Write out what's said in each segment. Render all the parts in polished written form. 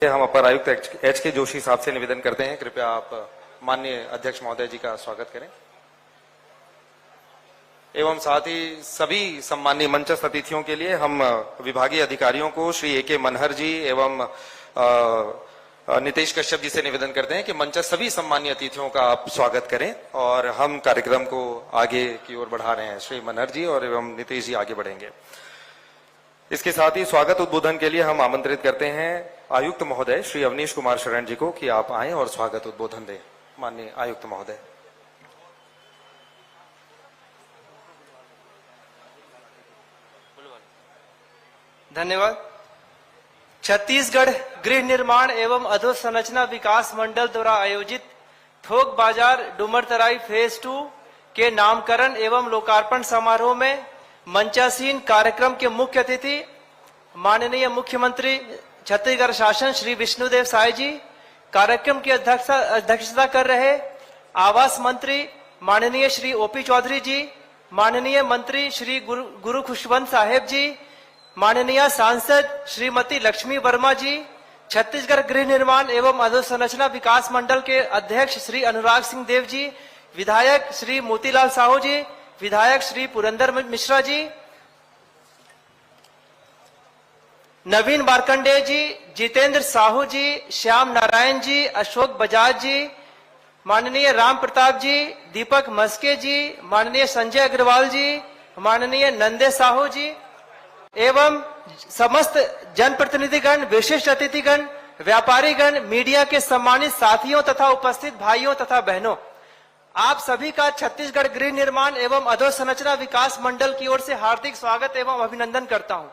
हम अपर आयुक्त एच के जोशी साहब से निवेदन करते हैं, कृपया आप माननीय अध्यक्ष महोदय जी का स्वागत करें एवं साथ ही सभी सम्माननीय मंचस्थ अतिथियों के लिए हम विभागीय अधिकारियों को श्री ए के मनहर जी एवं नितेश कश्यप जी से निवेदन करते हैं कि मंचस्थ सभी सम्माननीय अतिथियों का आप स्वागत करें और हम कार्यक्रम को आगे की ओर बढ़ा रहे हैं। श्री मनहर जी और एवं नितेश जी आगे बढ़ेंगे। इसके साथ ही स्वागत उद्बोधन के लिए हम आमंत्रित करते हैं आयुक्त महोदय श्री अवनीश कुमार शरण जी को कि आप आएं और स्वागत उद्बोधन दें। माननीय आयुक्त महोदय। धन्यवाद। छत्तीसगढ़ गृह निर्माण एवं अधोसंरचना विकास मंडल द्वारा आयोजित थोक बाजार डूमरतराई फेज 2 के नामकरण एवं लोकार्पण समारोह में मंचासीन कार्यक्रम के मुख्य अतिथि माननीय मुख्यमंत्री छत्तीसगढ़ शासन श्री विष्णुदेव साय जी, कार्यक्रम की अध्यक्षता कर रहे आवास मंत्री माननीय श्री ओपी चौधरी जी, माननीय मंत्री श्री गुरु खुशवंत साहेब जी, माननीय सांसद श्रीमती लक्ष्मी वर्मा जी, छत्तीसगढ़ गृह निर्माण एवं अधोसंरचना विकास मंडल के अध्यक्ष श्री अनुराग सिंह देव जी, विधायक श्री मोतीलाल साहू जी, विधायक श्री पुरंदर मिश्रा जी, नवीन मार्कंडेय जी, जितेंद्र साहू जी, श्याम नारायण जी, अशोक बजाज जी, माननीय राम प्रताप जी, दीपक मस्के जी, माननीय संजय अग्रवाल जी, माननीय नंदे साहू जी एवं समस्त जनप्रतिनिधिगण, विशिष्ट अतिथिगण, व्यापारीगण, मीडिया के सम्मानित साथियों तथा उपस्थित भाइयों तथा बहनों, आप सभी का छत्तीसगढ़ गृह निर्माण एवं अधोसंरचना विकास मंडल की ओर से हार्दिक स्वागत एवं अभिनंदन करता हूं।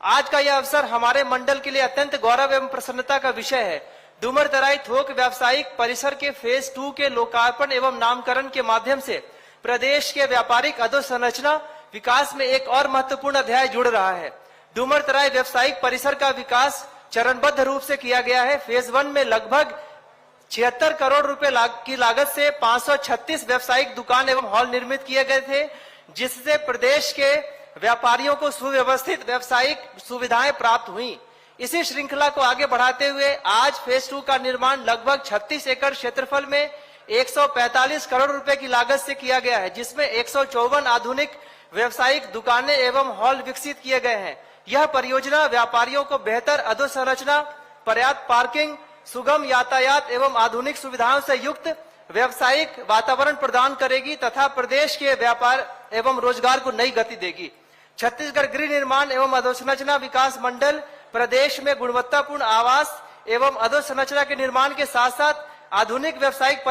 आज का यह अवसर हमारे मंडल के लिए अत्यंत गौरव एवं प्रसन्नता का विषय है। डूमरतराई थोक व्यावसायिक परिसर के फेज 2 के लोकार्पण एवं नामकरण के माध्यम से प्रदेश के व्यापारिक अधोसंरचना विकास में एक और महत्वपूर्ण अध्याय जुड़ रहा है। डूमरतराई व्यावसायिक परिसर का विकास चरणबद्ध रूप से किया गया है। फेज 1 में लगभग 76 करोड़ रुपए की लागत से 536 व्यावसायिक दुकान एवं हॉल निर्मित किए गए थे, जिससे प्रदेश के व्यापारियों को सुव्यवस्थित व्यावसायिक सुविधाएं प्राप्त हुई। इसी श्रृंखला को आगे बढ़ाते हुए आज फेज 2 का निर्माण लगभग 36 एकड़ क्षेत्रफल में 145 करोड़ रुपए की लागत से किया गया है, जिसमें 154 आधुनिक व्यावसायिक दुकानें एवं हॉल विकसित किए गए हैं। यह परियोजना व्यापारियों को बेहतर अधोसंरचना, पर्याप्त पार्किंग, सुगम यातायात एवं आधुनिक सुविधाओं से युक्त व्यावसायिक वातावरण प्रदान करेगी तथा प्रदेश के व्यापार एवं रोजगार को नई गति देगी। छत्तीसगढ़ गृह निर्माण एवं अधोसंरचना विकास मंडल प्रदेश में गुणवत्तापूर्ण आवास एवं अधोसंरचना के निर्माण के साथ साथ आधुनिक व्यावसायिक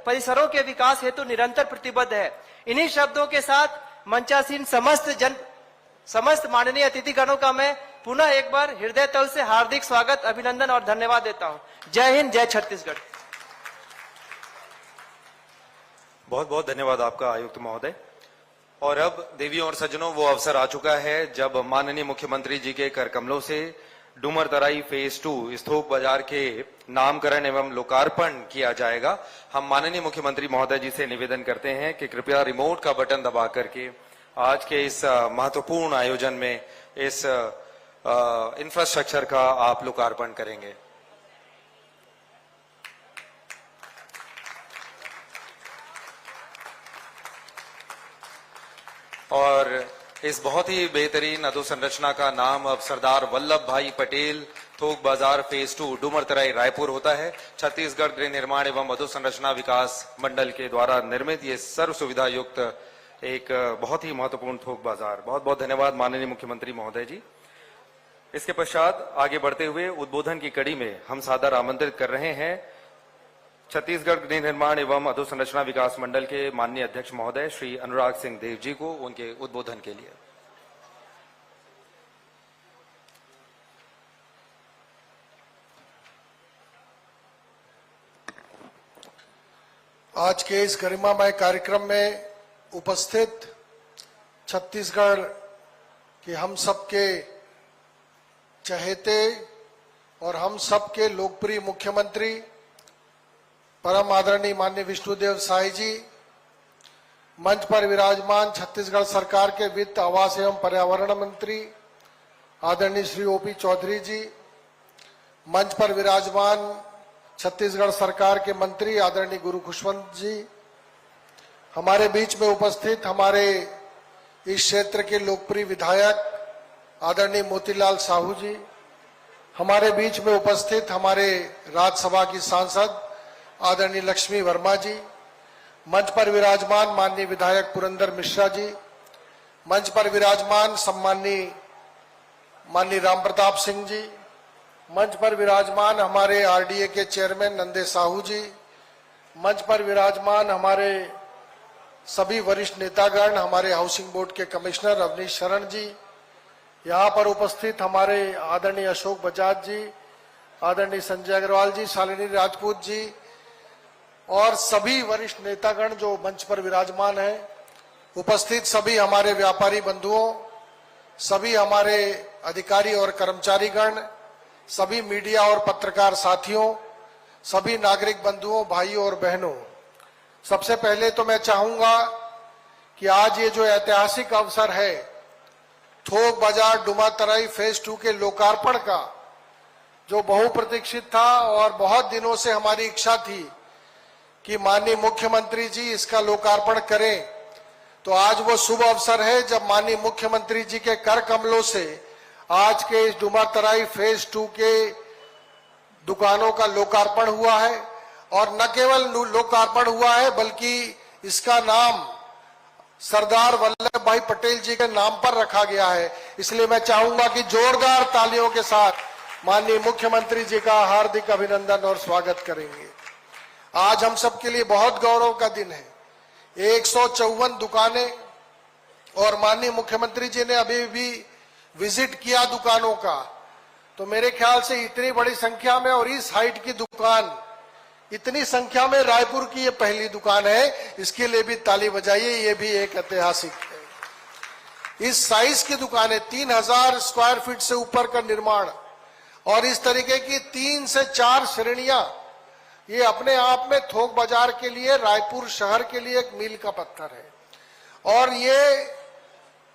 परिसरों के विकास हेतु निरंतर प्रतिबद्ध है। इन्हीं शब्दों के साथ मंचासीन समस्त माननीय अतिथिगणों का मैं पुनः एक बार हृदय तल से हार्दिक स्वागत, अभिनंदन और धन्यवाद देता हूं। जय हिंद, जय छत्तीसगढ़। बहुत बहुत धन्यवाद आपका आयुक्त महोदय। और अब देवियों और सज्जनों, वो अवसर आ चुका है जब माननीय मुख्यमंत्री जी के कर कमलों से डूमरतराई फेज 2 इस थोक बाजार के नामकरण एवं लोकार्पण किया जाएगा। हम माननीय मुख्यमंत्री महोदय जी से निवेदन करते हैं कि कृपया रिमोट का बटन दबा करके आज के इस महत्वपूर्ण आयोजन में इस इंफ्रास्ट्रक्चर का आप लोकार्पण करेंगे। और इस बहुत ही बेहतरीन अधोसंरचना का नाम अब सरदार वल्लभ भाई पटेल थोक बाजार फेज 2 डूमरतराई रायपुर होता है। छत्तीसगढ़ गृह निर्माण एवं अधोसंरचना विकास मंडल के द्वारा निर्मित ये सर्व सुविधा युक्त एक बहुत ही महत्वपूर्ण थोक बाजार। बहुत बहुत धन्यवाद माननीय मुख्यमंत्री महोदय जी। इसके पश्चात आगे बढ़ते हुए उद्बोधन की कड़ी में हम सादर आमंत्रित कर रहे हैं छत्तीसगढ़ गृह निर्माण एवं अधोसंरचना विकास मंडल के माननीय अध्यक्ष महोदय श्री अनुराग सिंह देव जी को उनके उद्बोधन के लिए। आज के इस गरिमामय कार्यक्रम में उपस्थित छत्तीसगढ़ के हम सबके चहेते और हम सबके लोकप्रिय मुख्यमंत्री परम आदरणीय माननीय विष्णुदेव साय जी, मंच पर विराजमान छत्तीसगढ़ सरकार के वित्त, आवास एवं पर्यावरण मंत्री आदरणीय श्री ओपी चौधरी जी, मंच पर विराजमान छत्तीसगढ़ सरकार के मंत्री आदरणीय गुरु खुशवंत जी, हमारे बीच में उपस्थित हमारे इस क्षेत्र के लोकप्रिय विधायक आदरणीय मोतीलाल साहू जी, हमारे बीच में उपस्थित हमारे राज्यसभा की सांसद आदरणीय लक्ष्मी वर्मा जी, मंच पर विराजमान माननीय विधायक पुरंदर मिश्रा जी, मंच पर विराजमान सम्माननीय माननीय राम प्रताप सिंह जी, मंच पर विराजमान हमारे आरडीए के चेयरमैन नंदे साहू जी, मंच पर विराजमान हमारे सभी वरिष्ठ नेतागण, हमारे हाउसिंग बोर्ड के कमिश्नर अवनीश शरण जी, यहाँ पर उपस्थित हमारे आदरणीय अशोक बजाज जी, आदरणीय संजय अग्रवाल जी, शालिनी राजपूत जी और सभी वरिष्ठ नेतागण जो मंच पर विराजमान हैं, उपस्थित सभी हमारे व्यापारी बंधुओं, सभी हमारे अधिकारी और कर्मचारीगण, सभी मीडिया और पत्रकार साथियों, सभी नागरिक बंधुओं, भाइयों और बहनों, सबसे पहले तो मैं चाहूंगा कि आज ये जो ऐतिहासिक अवसर है थोक बाजार डुमातराई फेज 2 के लोकार्पण का, जो बहुप्रतीक्षित था और बहुत दिनों से हमारी इच्छा थी कि माननीय मुख्यमंत्री जी इसका लोकार्पण करें, तो आज वो शुभ अवसर है जब माननीय मुख्यमंत्री जी के कर कमलों से आज के इस डुमातराई फेज 2 के दुकानों का लोकार्पण हुआ है। और न केवल लोकार्पण हुआ है बल्कि इसका नाम सरदार वल्लभ भाई पटेल जी के नाम पर रखा गया है। इसलिए मैं चाहूंगा कि जोरदार तालियों के साथ माननीय मुख्यमंत्री जी का हार्दिक अभिनंदन और स्वागत करेंगे। आज हम सबके लिए बहुत गौरव का दिन है। 154 दुकानें, और माननीय मुख्यमंत्री जी ने अभी भी विजिट किया दुकानों का, तो मेरे ख्याल से इतनी बड़ी संख्या में और इस हाइट की दुकान, इतनी संख्या में रायपुर की ये पहली दुकान है। इसके लिए भी ताली बजाइए, ये भी एक ऐतिहासिक है। इस साइज की दुकानें 3000 स्क्वायर फीट से ऊपर का निर्माण और इस तरीके की 3 से 4 श्रेणियां, ये अपने आप में थोक बाजार के लिए, रायपुर शहर के लिए एक मील का पत्थर है। और ये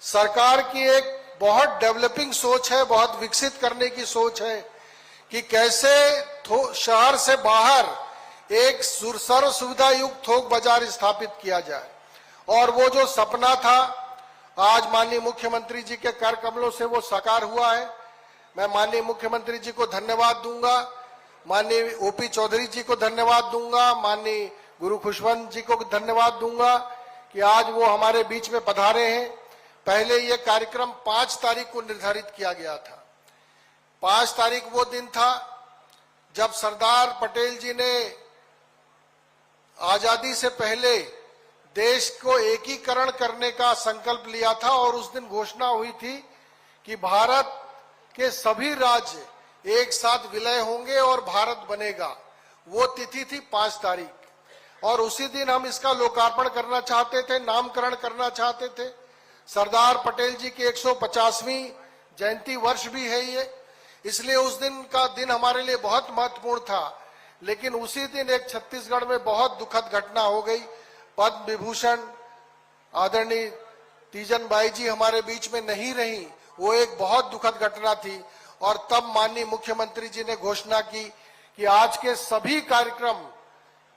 सरकार की एक बहुत डेवलपिंग सोच है, बहुत विकसित करने की सोच है कि कैसे शहर से बाहर एक सर्व सुविधा युक्त थोक बाजार स्थापित किया जाए। और वो जो सपना था आज माननीय मुख्यमंत्री जी के कर कमलों से वो साकार हुआ है। मैं माननीय मुख्यमंत्री जी को धन्यवाद दूंगा, माननीय ओपी चौधरी जी को धन्यवाद दूंगा, माननीय गुरु खुशवंत जी को धन्यवाद दूंगा कि आज वो हमारे बीच में पधारे हैं। पहले ये कार्यक्रम 5 तारीख को निर्धारित किया गया था। 5 तारीख वो दिन था जब सरदार पटेल जी ने आजादी से पहले देश को एकीकरण करने का संकल्प लिया था और उस दिन घोषणा हुई थी कि भारत के सभी राज्य एक साथ विलय होंगे और भारत बनेगा। वो तिथि थी 5 तारीख, और उसी दिन हम इसका लोकार्पण करना चाहते थे, नामकरण करना चाहते थे। सरदार पटेल जी की 150वीं जयंती वर्ष भी है ये, इसलिए उस दिन का दिन हमारे लिए बहुत महत्वपूर्ण था। लेकिन उसी दिन एक छत्तीसगढ़ में बहुत दुखद घटना हो गई। पद्म विभूषण आदरणीय तीजन बाई जी हमारे बीच में नहीं रही, वो एक बहुत दुखद घटना थी। और तब माननीय मुख्यमंत्री जी ने घोषणा की कि आज के सभी कार्यक्रम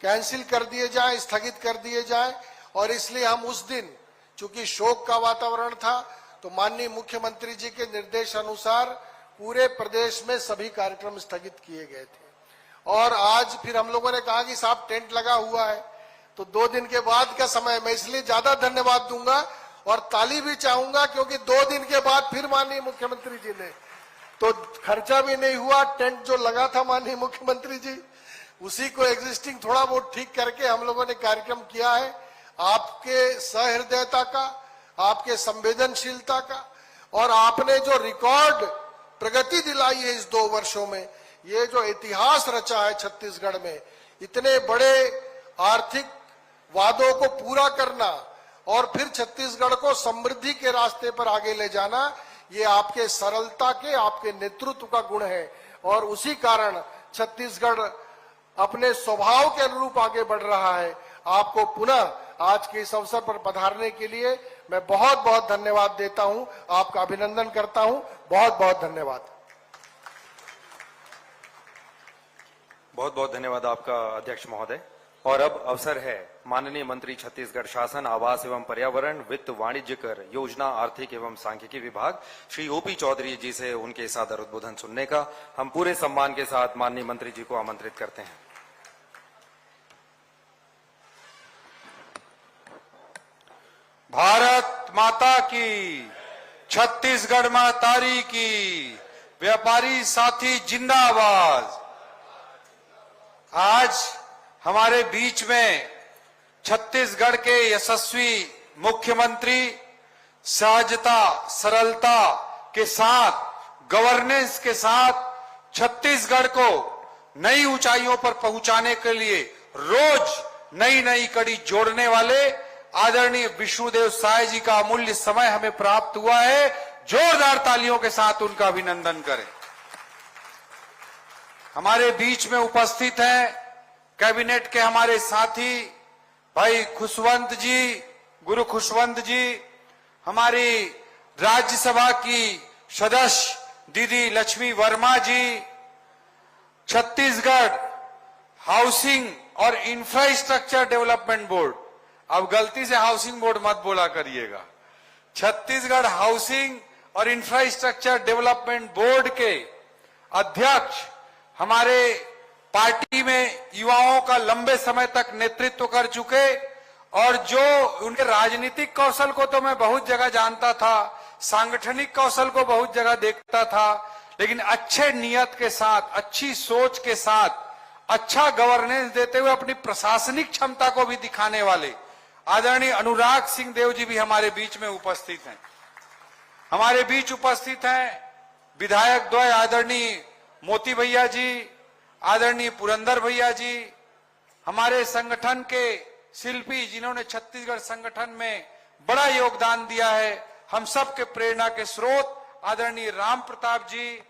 कैंसिल कर दिए जाएं, स्थगित कर दिए जाएं। और इसलिए हम उस दिन, चूंकि शोक का वातावरण था, तो माननीय मुख्यमंत्री जी के निर्देश अनुसार पूरे प्रदेश में सभी कार्यक्रम स्थगित किए गए थे। और आज फिर हम लोगों ने कहा कि साहब टेंट लगा हुआ है, तो 2 दिन के बाद का समय, मैं इसलिए ज्यादा धन्यवाद दूंगा और ताली भी चाहूंगा, क्योंकि 2 दिन के बाद फिर माननीय मुख्यमंत्री जी ने, तो खर्चा भी नहीं हुआ। टेंट जो लगा था माननीय मुख्यमंत्री जी, उसी को एग्जिस्टिंग थोड़ा बहुत ठीक करके हम लोगों ने कार्यक्रम किया है। आपके सहृदयता का, आपके संवेदनशीलता का, और आपने जो रिकॉर्ड प्रगति दिलाई है इस 2 वर्षों में, ये जो इतिहास रचा है छत्तीसगढ़ में, इतने बड़े आर्थिक वादों को पूरा करना और फिर छत्तीसगढ़ को समृद्धि के रास्ते पर आगे ले जाना, ये आपके सरलता के, आपके नेतृत्व का गुण है। और उसी कारण छत्तीसगढ़ अपने स्वभाव के अनुरूप आगे बढ़ रहा है। आपको पुनः आज के इस अवसर पर पधारने के लिए मैं बहुत बहुत धन्यवाद देता हूं, आपका अभिनंदन करता हूं। बहुत बहुत धन्यवाद। बहुत बहुत धन्यवाद आपका अध्यक्ष महोदय। और अब अवसर है माननीय मंत्री छत्तीसगढ़ शासन, आवास एवं पर्यावरण, वित्त, वाणिज्य कर, योजना, आर्थिक एवं सांख्यिकी विभाग श्री ओपी चौधरी जी से उनके सादर उद्बोधन सुनने का। हम पूरे सम्मान के साथ माननीय मंत्री जी को आमंत्रित करते हैं। भारत माता की, छत्तीसगढ़ महतारी की, व्यापारी साथी जिंदाबाद। आज हमारे बीच में छत्तीसगढ़ के यशस्वी मुख्यमंत्री सहजता, सरलता के साथ, गवर्नेंस के साथ छत्तीसगढ़ को नई ऊंचाइयों पर पहुंचाने के लिए रोज नई नई कड़ी जोड़ने वाले आदरणीय विष्णुदेव साय जी का अमूल्य समय हमें प्राप्त हुआ है। जोरदार तालियों के साथ उनका अभिनंदन करें। हमारे बीच में उपस्थित हैं कैबिनेट के हमारे साथी भाई खुशवंत जी, गुरु खुशवंत जी, हमारी राज्यसभा की सदस्य दीदी लक्ष्मी वर्मा जी, छत्तीसगढ़ हाउसिंग और इंफ्रास्ट्रक्चर डेवलपमेंट बोर्ड, अब गलती से हाउसिंग बोर्ड मत बोला करिएगा, छत्तीसगढ़ हाउसिंग और इंफ्रास्ट्रक्चर डेवलपमेंट बोर्ड के अध्यक्ष, हमारे पार्टी में युवाओं का लंबे समय तक नेतृत्व कर चुके और जो उनके राजनीतिक कौशल को तो मैं बहुत जगह जानता था, सांगठनिक कौशल को बहुत जगह देखता था, लेकिन अच्छे नियत के साथ, अच्छी सोच के साथ, अच्छा गवर्नेंस देते हुए अपनी प्रशासनिक क्षमता को भी दिखाने वाले आदरणीय अनुराग सिंह देव जी भी हमारे बीच में उपस्थित हैं। हमारे बीच उपस्थित हैं विधायक द्वय आदरणीय मोती भैया जी, आदरणीय पुरंदर भैया जी, हमारे संगठन के शिल्पी जिन्होंने छत्तीसगढ़ संगठन में बड़ा योगदान दिया है, हम सब के प्रेरणा के स्रोत आदरणीय राम प्रताप जी।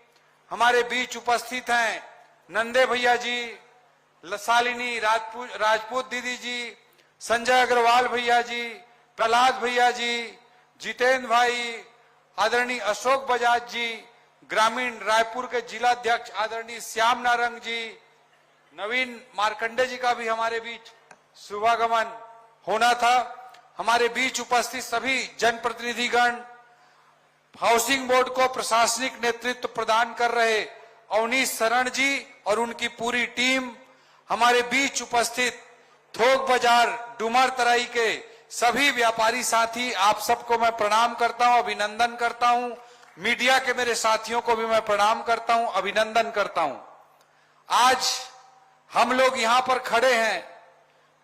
हमारे बीच उपस्थित हैं नंदे भैया जी, शालिनी राजपूत दीदी जी, संजय अग्रवाल भैया जी, प्रहलाद भैया जी, जितेंद्र भाई, आदरणीय अशोक बजाज जी, ग्रामीण रायपुर के जिलाध्यक्ष आदरणीय श्याम नारंग जी, नवीन मार्कंडे जी का भी हमारे बीच शुभागमन होना था। हमारे बीच उपस्थित सभी जनप्रतिनिधिगण, हाउसिंग बोर्ड को प्रशासनिक नेतृत्व प्रदान कर रहे अवनीश शरण जी और उनकी पूरी टीम, हमारे बीच उपस्थित थोक बाजार डुमर तराई के सभी व्यापारी साथी, आप सबको मैं प्रणाम करता हूं, अभिनंदन करता हूं। मीडिया के मेरे साथियों को भी मैं प्रणाम करता हूं, अभिनंदन करता हूं। आज हम लोग यहां पर खड़े हैं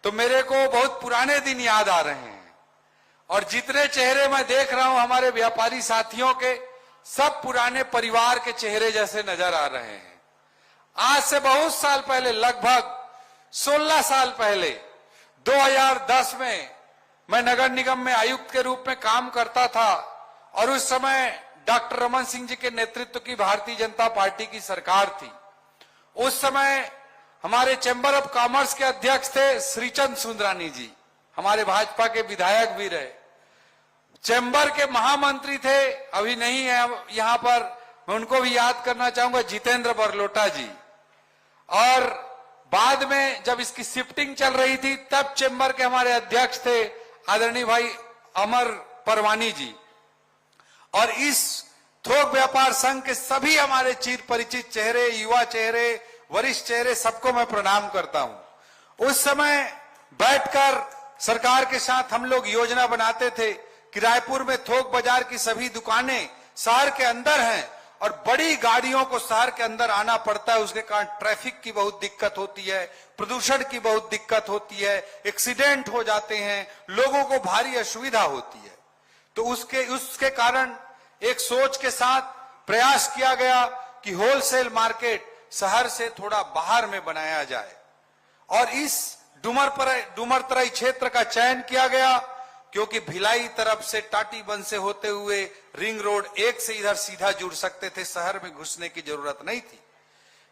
तो मेरे को बहुत पुराने दिन याद आ रहे हैं और जितने चेहरे मैं देख रहा हूं हमारे व्यापारी साथियों के, सब पुराने परिवार के चेहरे जैसे नजर आ रहे हैं। आज से बहुत साल पहले, लगभग 16 साल पहले 2010 में मैं नगर निगम में आयुक्त के रूप में काम करता था और उस समय डॉक्टर रमन सिंह जी के नेतृत्व की भारतीय जनता पार्टी की सरकार थी। उस समय हमारे चैम्बर ऑफ कॉमर्स के अध्यक्ष थे श्रीचंद सुंदरानी जी, हमारे भाजपा के विधायक भी रहे। चैम्बर के महामंत्री थे, अभी नहीं है यहां पर, मैं उनको भी याद करना चाहूंगा, जितेंद्र बरलोटा जी। और बाद में जब इसकी शिफ्टिंग चल रही थी तब चैम्बर के हमारे अध्यक्ष थे आदरणीय भाई अमर परवानी जी। और इस थोक व्यापार संघ के सभी हमारे चिर परिचित चेहरे, युवा चेहरे, वरिष्ठ चेहरे, सबको मैं प्रणाम करता हूं। उस समय बैठकर सरकार के साथ हम लोग योजना बनाते थे कि रायपुर में थोक बाजार की सभी दुकानें शहर के अंदर हैं और बड़ी गाड़ियों को शहर के अंदर आना पड़ता है, उसके कारण ट्रैफिक की बहुत दिक्कत होती है, प्रदूषण की बहुत दिक्कत होती है, एक्सीडेंट हो जाते हैं, लोगों को भारी असुविधा होती है। तो उसके कारण एक सोच के साथ प्रयास किया गया कि होलसेल मार्केट शहर से थोड़ा बाहर में बनाया जाए और इस डुमर तराई क्षेत्र का चयन किया गया क्योंकि भिलाई तरफ से टाटीबंध से होते हुए रिंग रोड 1 से इधर सीधा जुड़ सकते थे, शहर में घुसने की जरूरत नहीं थी।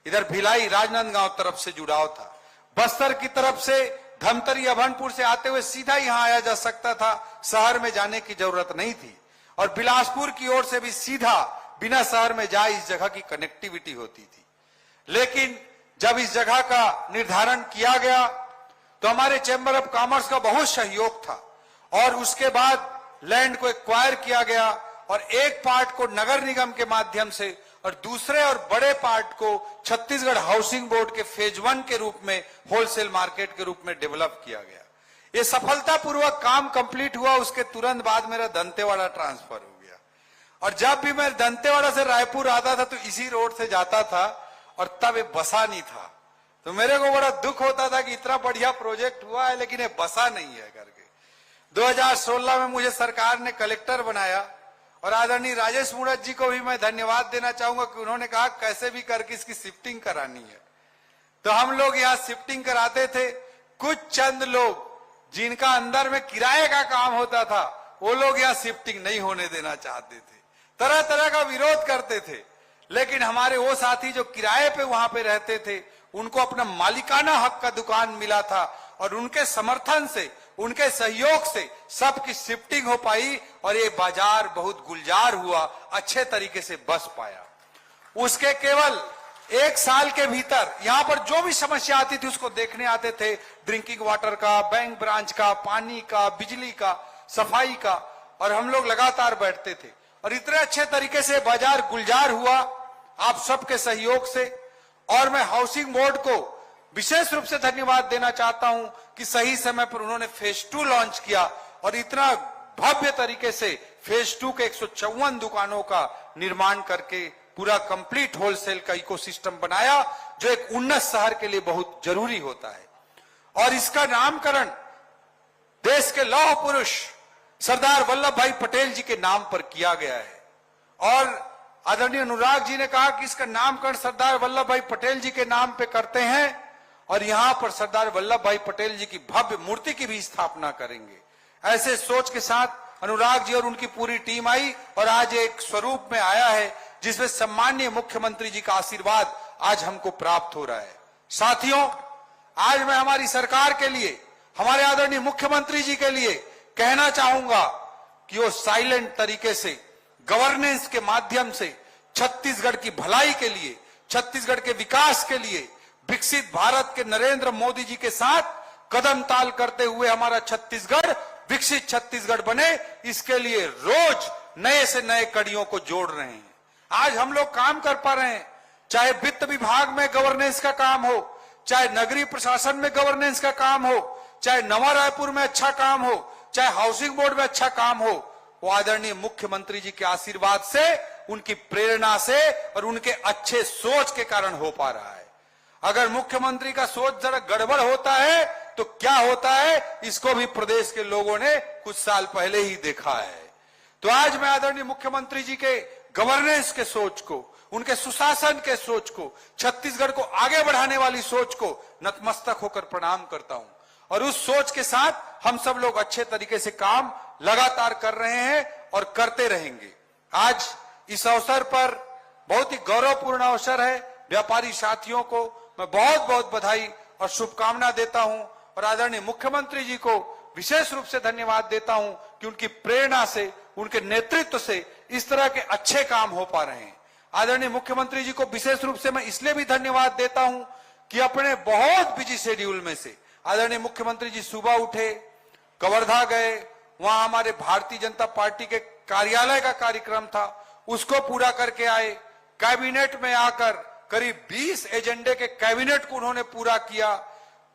इधर भिलाई राजनांदगांव तरफ से जुड़ाव था, बस्तर की तरफ से धमतरी अभनपुर से आते हुए सीधा यहां आया जा सकता था, शहर में जाने की जरूरत नहीं थी। और बिलासपुर की ओर से भी सीधा बिना शहर में जाए इस जगह की कनेक्टिविटी होती थी। लेकिन जब इस जगह का निर्धारण किया गया तो हमारे चैम्बर ऑफ कॉमर्स का बहुत सहयोग था और उसके बाद लैंड को एक्वायर किया गया और एक पार्ट को नगर निगम के माध्यम से और दूसरे और बड़े पार्ट को छत्तीसगढ़ हाउसिंग बोर्ड के फेज 1 के रूप में होलसेल मार्केट के रूप में डेवलप किया गया। ये सफलतापूर्वक काम कंप्लीट हुआ। उसके तुरंत बाद मेरा दंतेवाड़ा ट्रांसफर हो गया और जब भी मैं दंतेवाड़ा से रायपुर आता था तो इसी रोड से जाता था और तब ये बसा नहीं था, तो मेरे को बड़ा दुख होता था कि इतना बढ़िया प्रोजेक्ट हुआ है लेकिन ये बसा नहीं है करके। 2016 में मुझे सरकार ने कलेक्टर बनाया और आदरणीय राजेश मूणत जी को भी मैं धन्यवाद देना चाहूंगा कि उन्होंने कहा कैसे भी करके इसकी शिफ्टिंग करानी है। तो हम लोग यहाँ शिफ्टिंग कराते थे। कुछ चंद लोग जिनका अंदर में किराए का काम होता था वो लोग यहाँ शिफ्टिंग नहीं होने देना चाहते थे, तरह तरह का विरोध करते थे। लेकिन हमारे वो साथी जो किराए पे वहां पे रहते थे उनको अपना मालिकाना हक का दुकान मिला था और उनके समर्थन से, उनके सहयोग से सबकी शिफ्टिंग हो पाई और ये बाजार बहुत गुलजार हुआ, अच्छे तरीके से बस पाया। उसके केवल 1 साल के भीतर यहाँ पर जो भी समस्या आती थी उसको देखने आते थे। ड्रिंकिंग वाटर का, बैंक ब्रांच का, पानी का, बिजली का, सफाई का, और हम लोग लगातार बैठते थे और इतने अच्छे तरीके से बाजार गुलजार हुआ आप सबके सहयोग से। और मैं हाउसिंग बोर्ड को विशेष रूप से धन्यवाद देना चाहता हूं कि सही समय पर उन्होंने फेज 2 लॉन्च किया और इतना भव्य तरीके से फेज 2 के 154 दुकानों का निर्माण करके पूरा कंप्लीट होलसेल का इकोसिस्टम बनाया जो एक उन्नत शहर के लिए बहुत जरूरी होता है। और इसका नामकरण देश के लौह पुरुष सरदार वल्लभ भाई पटेल जी के नाम पर किया गया है और आदरणीय अनुराग जी ने कहा कि इसका नामकरण सरदार वल्लभ भाई पटेल जी के नाम पे करते हैं और यहां पर सरदार वल्लभ भाई पटेल जी की भव्य मूर्ति की भी स्थापना करेंगे। ऐसे सोच के साथ अनुराग जी और उनकी पूरी टीम आई और आज एक स्वरूप में आया है जिसमें सम्माननीय मुख्यमंत्री जी का आशीर्वाद आज हमको प्राप्त हो रहा है। साथियों, आज मैं हमारी सरकार के लिए, हमारे आदरणीय मुख्यमंत्री जी के लिए कहना चाहूंगा कि वो साइलेंट तरीके से गवर्नेंस के माध्यम से छत्तीसगढ़ की भलाई के लिए, छत्तीसगढ़ के विकास के लिए, विकसित भारत के नरेंद्र मोदी जी के साथ कदम ताल करते हुए हमारा छत्तीसगढ़ विकसित छत्तीसगढ़ बने, इसके लिए रोज नए से नए कड़ियों को जोड़ रहे हैं। आज हम लोग काम कर पा रहे हैं, चाहे वित्त विभाग में गवर्नेंस का काम हो, चाहे नगरीय प्रशासन में गवर्नेंस का काम हो, चाहे नवा रायपुर में अच्छा काम हो, चाहे हाउसिंग बोर्ड में अच्छा काम हो, वो आदरणीय मुख्यमंत्री जी के आशीर्वाद से, उनकी प्रेरणा से और उनके अच्छे सोच के कारण हो पा रहा है। अगर मुख्यमंत्री का सोच जरा गड़बड़ होता है तो क्या होता है, इसको भी प्रदेश के लोगों ने कुछ साल पहले ही देखा है। तो आज मैं आदरणीय मुख्यमंत्री जी के गवर्नेंस के सोच को, उनके सुशासन के सोच को, छत्तीसगढ़ को आगे बढ़ाने वाली सोच को नतमस्तक होकर प्रणाम करता हूं और उस सोच के साथ हम सब लोग अच्छे तरीके से काम लगातार कर रहे हैं और करते रहेंगे। आज इस अवसर पर बहुत ही गौरवपूर्ण अवसर है। व्यापारी साथियों को मैं बहुत बहुत बधाई और शुभकामना देता हूं और आदरणीय मुख्यमंत्री जी को विशेष रूप से धन्यवाद देता हूं कि उनकी प्रेरणा से, उनके नेतृत्व से इस तरह के अच्छे काम हो पा रहे हैं। आदरणीय मुख्यमंत्री जी को विशेष रूप से मैं इसलिए भी धन्यवाद देता हूं कि अपने बहुत बिजी शेड्यूल में से आदरणीय मुख्यमंत्री जी सुबह उठे, कवर्धा गए, वहां हमारे भारतीय जनता पार्टी के कार्यालय का कार्यक्रम था, उसको पूरा करके आए। कैबिनेट में आकर करीब 20 एजेंडे के कैबिनेट को उन्होंने पूरा किया।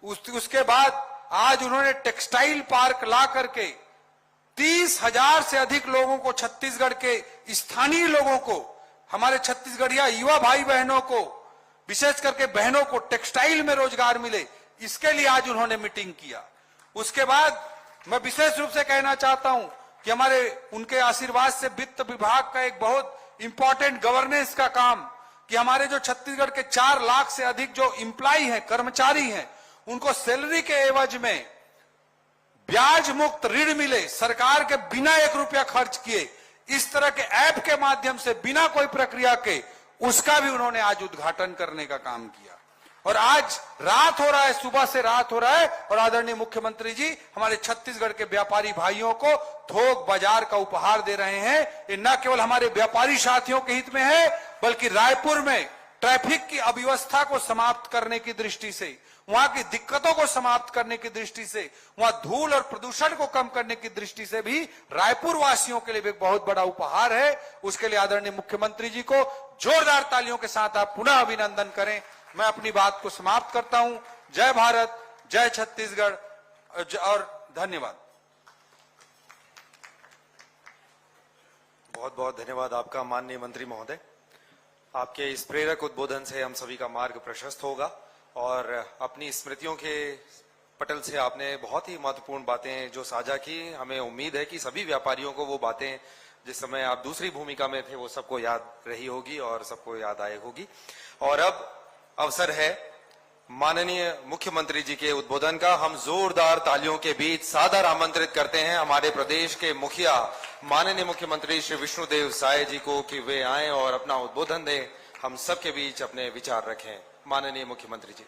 उसके बाद आज उन्होंने टेक्सटाइल पार्क ला करके 30,000 से अधिक लोगों को, छत्तीसगढ़ के स्थानीय लोगों को, हमारे छत्तीसगढ़िया युवा भाई बहनों को, विशेष करके बहनों को टेक्सटाइल में रोजगार मिले, इसके लिए आज उन्होंने मीटिंग किया। उसके बाद मैं विशेष रूप से कहना चाहता हूं कि हमारे उनके आशीर्वाद से वित्त विभाग का एक बहुत इंपॉर्टेंट गवर्नेंस का काम, कि हमारे जो छत्तीसगढ़ के 4 लाख से अधिक जो एम्प्लॉय हैं, कर्मचारी हैं, उनको सैलरी के एवज में ब्याज मुक्त ऋण मिले, सरकार के बिना 1 रुपया खर्च किए, इस तरह के ऐप के माध्यम से बिना कोई प्रक्रिया के, उसका भी उन्होंने आज उद्घाटन करने का काम किया। और आज रात हो रहा है, सुबह से रात हो रहा है और आदरणीय मुख्यमंत्री जी हमारे छत्तीसगढ़ के व्यापारी भाइयों को थोक बाजार का उपहार दे रहे हैं। ये न केवल हमारे व्यापारी साथियों के हित में है, बल्कि रायपुर में ट्रैफिक की अव्यवस्था को समाप्त करने की दृष्टि से, वहां की दिक्कतों को समाप्त करने की दृष्टि से, वहां धूल और प्रदूषण को कम करने की दृष्टि से भी रायपुर वासियों के लिए भी एक बहुत बड़ा उपहार है। उसके लिए आदरणीय मुख्यमंत्री जी को जोरदार तालियों के साथ आप पुनः अभिनंदन करें। मैं अपनी बात को समाप्त करता हूं। जय भारत, जय छत्तीसगढ़ और धन्यवाद। बहुत बहुत धन्यवाद आपका माननीय मंत्री महोदय। आपके इस प्रेरक उद्बोधन से हम सभी का मार्ग प्रशस्त होगा और अपनी स्मृतियों के पटल से आपने बहुत ही महत्वपूर्ण बातें जो साझा की। हमें उम्मीद है कि सभी व्यापारियों को वो बातें जिस समय आप दूसरी भूमिका में थे वो सबको याद रही होगी और सबको याद आई होगी। और अब अवसर है माननीय मुख्यमंत्री जी के उद्बोधन का। हम जोरदार तालियों के बीच सादर आमंत्रित करते हैं हमारे प्रदेश के मुखिया माननीय मुख्यमंत्री श्री विष्णुदेव साय जी को कि वे आएं और अपना उद्बोधन दें, हम सबके बीच अपने विचार रखें। माननीय मुख्यमंत्री जी।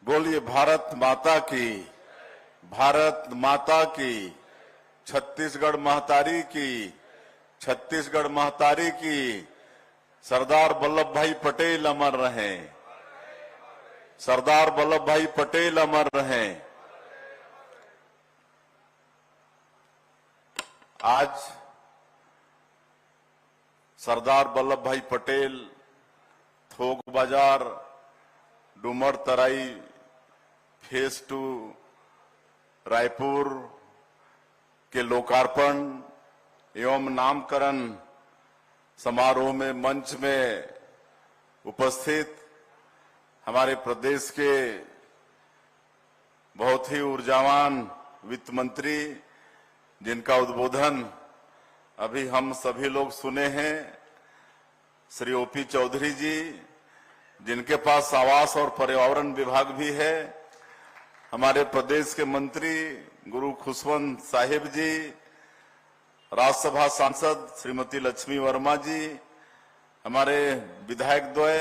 बोलिए भारत माता की, भारत माता की, छत्तीसगढ़ महतारी की, छत्तीसगढ़ महतारी की। सरदार वल्लभ भाई पटेल अमर रहें, सरदार वल्लभ भाई पटेल अमर रहें। आज सरदार वल्लभ भाई पटेल थोक बाजार डूमर तराई फेज 2 रायपुर के लोकार्पण एवं नामकरण समारोह में मंच में उपस्थित हमारे प्रदेश के बहुत ही ऊर्जावान वित्त मंत्री जिनका उद्बोधन अभी हम सभी लोग सुने हैं, श्री ओपी चौधरी जी, जिनके पास आवास और पर्यावरण विभाग भी है, हमारे प्रदेश के मंत्री गुरु खुशवंत साहिब जी, राज्यसभा सांसद श्रीमती लक्ष्मी वर्मा जी, हमारे विधायक द्वय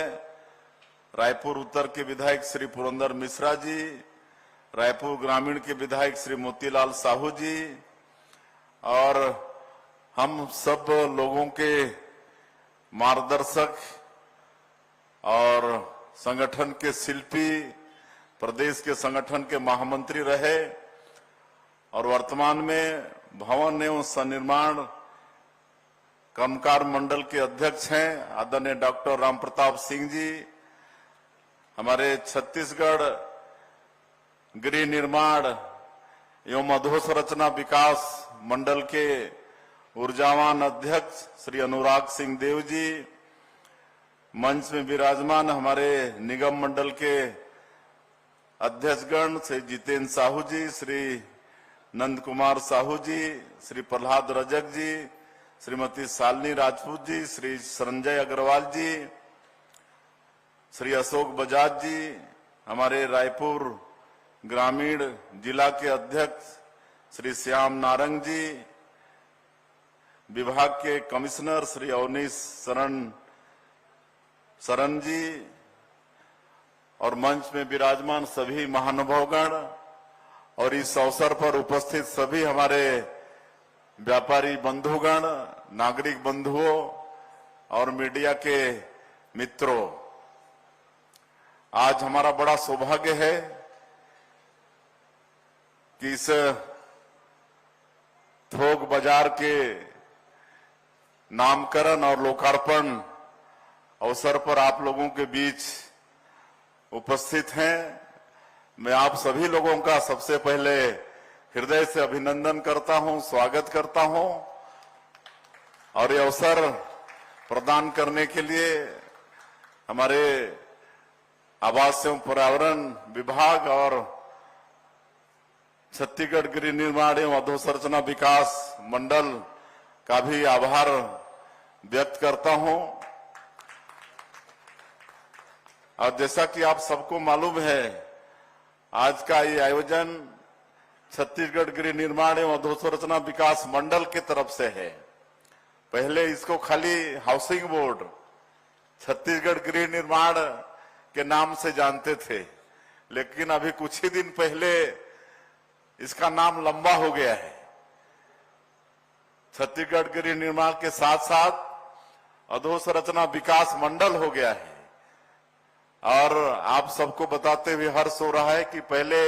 रायपुर उत्तर के विधायक श्री पुरंदर मिश्रा जी, रायपुर ग्रामीण के विधायक श्री मोतीलाल साहू जी और हम सब लोगों के मार्गदर्शक और संगठन के शिल्पी, प्रदेश के संगठन के महामंत्री रहे और वर्तमान में भवन एवं सन्निर्माण कर्मकार मंडल के अध्यक्ष हैं आदरणीय डॉक्टर राम प्रताप सिंह जी, हमारे छत्तीसगढ़ गृह निर्माण एवं अधोसंरचना विकास मंडल के ऊर्जावान अध्यक्ष श्री अनुराग सिंह देव जी, मंच में विराजमान हमारे निगम मंडल के अध्यक्षगण श्री जितेंद्र साहू जी, श्री नंद कुमार साहू जी, श्री प्रहलाद रजक जी, श्रीमती शालिनी राजपूत जी, श्री संजय अग्रवाल जी, श्री अशोक बजाज जी, हमारे रायपुर ग्रामीण जिला के अध्यक्ष श्री श्याम नारंग जी, विभाग के कमिश्नर श्री अवनीश शरण जी और मंच में विराजमान सभी महानुभावगण और इस अवसर पर उपस्थित सभी हमारे व्यापारी बंधुगण, नागरिक बंधुओं और मीडिया के मित्रों, आज हमारा बड़ा सौभाग्य है कि इस थोक बाजार के नामकरण और लोकार्पण अवसर पर आप लोगों के बीच उपस्थित हैं। मैं आप सभी लोगों का सबसे पहले हृदय से अभिनंदन करता हूं, स्वागत करता हूं और ये अवसर प्रदान करने के लिए हमारे आवास एवं पर्यावरण विभाग और छत्तीसगढ़ गृह निर्माण एवं अधोसंरचना विकास मंडल का भी आभार व्यक्त करता हूं। और जैसा कि आप सबको मालूम है, आज का ये आयोजन छत्तीसगढ़ गृह निर्माण एवं अधोसंरचना विकास मंडल की तरफ से है। पहले इसको खाली हाउसिंग बोर्ड, छत्तीसगढ़ गृह निर्माण के नाम से जानते थे, लेकिन अभी कुछ ही दिन पहले इसका नाम लंबा हो गया है। छत्तीसगढ़ गृह निर्माण के साथ साथ अधोसंरचना विकास मंडल हो गया है। और आप सबको बताते हुए हर्ष हो रहा है कि पहले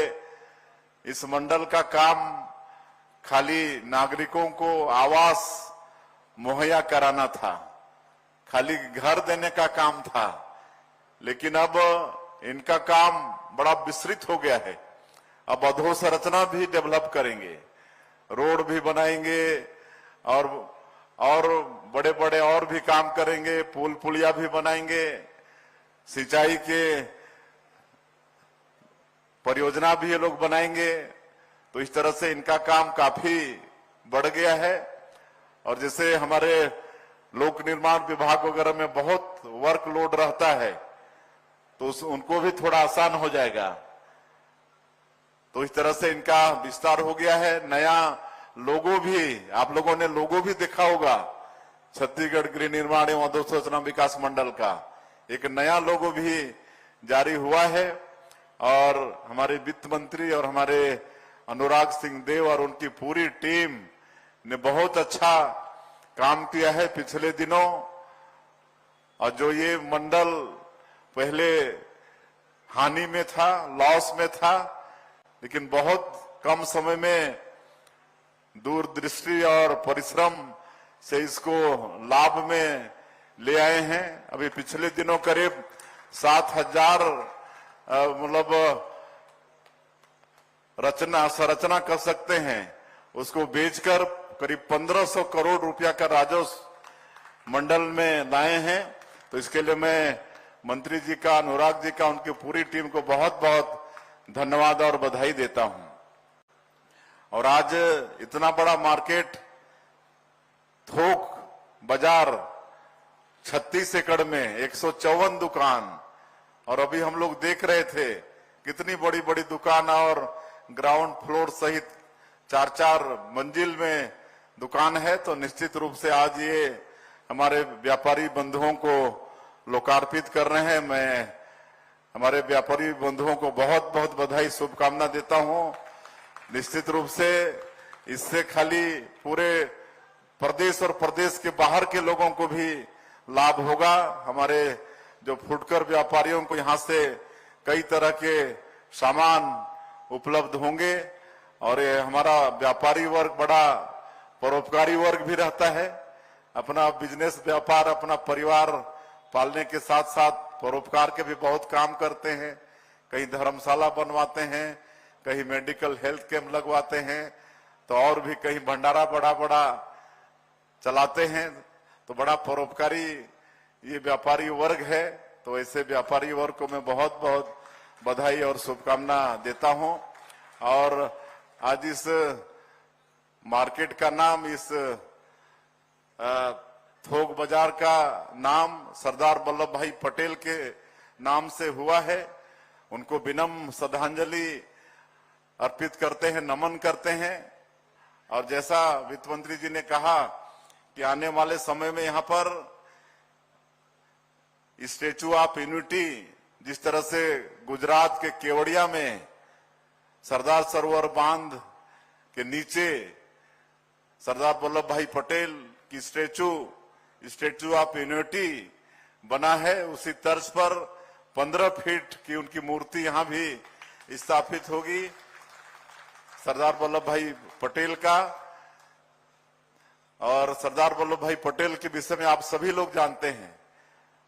इस मंडल का काम खाली नागरिकों को आवास मुहैया कराना था, खाली घर देने का काम था, लेकिन अब इनका काम बड़ा विस्तृत हो गया है। अब अधोसंरचना भी डेवलप करेंगे, रोड भी बनाएंगे और बड़े बड़े और भी काम करेंगे, पुल पुलिया भी बनाएंगे, सिंचाई के परियोजना भी ये लोग बनाएंगे। तो इस तरह से इनका काम काफी बढ़ गया है। और जैसे हमारे लोक निर्माण विभाग वगैरह में बहुत वर्कलोड रहता है, तो उनको भी थोड़ा आसान हो जाएगा। तो इस तरह से इनका विस्तार हो गया है। नया लोगो भी, आप लोगों ने लोगो भी देखा होगा, छत्तीसगढ़ गृह निर्माण एवं अधोसंरचना विकास मंडल का एक नया लोगो भी जारी हुआ है। और हमारे वित्त मंत्री और हमारे अनुराग सिंह देव और उनकी पूरी टीम ने बहुत अच्छा काम किया है पिछले दिनों। और जो ये मंडल पहले हानि में था, लॉस में था, लेकिन बहुत कम समय में दूरदृष्टि और परिश्रम से इसको लाभ में ले आए हैं। अभी पिछले दिनों करीब 7,000 मतलब संरचना कर सकते हैं, उसको बेचकर करीब 1,500 करोड़ रुपया का राजस्व मंडल में लाए हैं। तो इसके लिए मैं मंत्री जी का, अनुराग जी का, उनकी पूरी टीम को बहुत बहुत धन्यवाद और बधाई देता हूं। और आज इतना बड़ा मार्केट, थोक बाजार 36 एकड़ में 154 दुकान, और अभी हम लोग देख रहे थे कितनी बड़ी बड़ी दुकान और ग्राउंड फ्लोर सहित 4-4 मंजिल में दुकान है। तो निश्चित रूप से आज ये हमारे व्यापारी बंधुओं को लोकार्पित कर रहे हैं। मैं हमारे व्यापारी बंधुओं को बहुत बहुत बधाई, शुभकामना देता हूं। निश्चित रूप से इससे खाली पूरे प्रदेश और प्रदेश के बाहर के लोगों को भी लाभ होगा। हमारे जो फुटकर व्यापारियों को यहाँ से कई तरह के सामान उपलब्ध होंगे। और ये हमारा व्यापारी वर्ग बड़ा परोपकारी वर्ग भी रहता है, अपना बिजनेस व्यापार, अपना परिवार पालने के साथ साथ परोपकार के भी बहुत काम करते हैं। कहीं धर्मशाला बनवाते हैं, कहीं मेडिकल हेल्थ कैंप लगवाते हैं, तो और भी कहीं भंडारा बड़ा बड़ा चलाते हैं। तो बड़ा परोपकारी ये व्यापारी वर्ग है। तो ऐसे व्यापारी वर्ग को मैं बहुत बहुत बधाई और शुभकामना देता हूं। और आज इस मार्केट का नाम, इस थोक बाजार का नाम सरदार वल्लभ भाई पटेल के नाम से हुआ है। उनको विनम्र श्रद्धांजलि अर्पित करते हैं, नमन करते हैं। और जैसा वित्त मंत्री जी ने कहा कि आने वाले समय में यहाँ पर स्टैचू ऑफ यूनिटी, जिस तरह से गुजरात के केवड़िया में सरदार सरोवर बांध के नीचे सरदार वल्लभ भाई पटेल की स्टैचू ऑफ यूनिटी बना है, उसी तर्ज पर 15 फीट की उनकी मूर्ति यहां भी स्थापित होगी सरदार वल्लभ भाई पटेल का। और सरदार वल्लभ भाई पटेल के विषय में आप सभी लोग जानते हैं,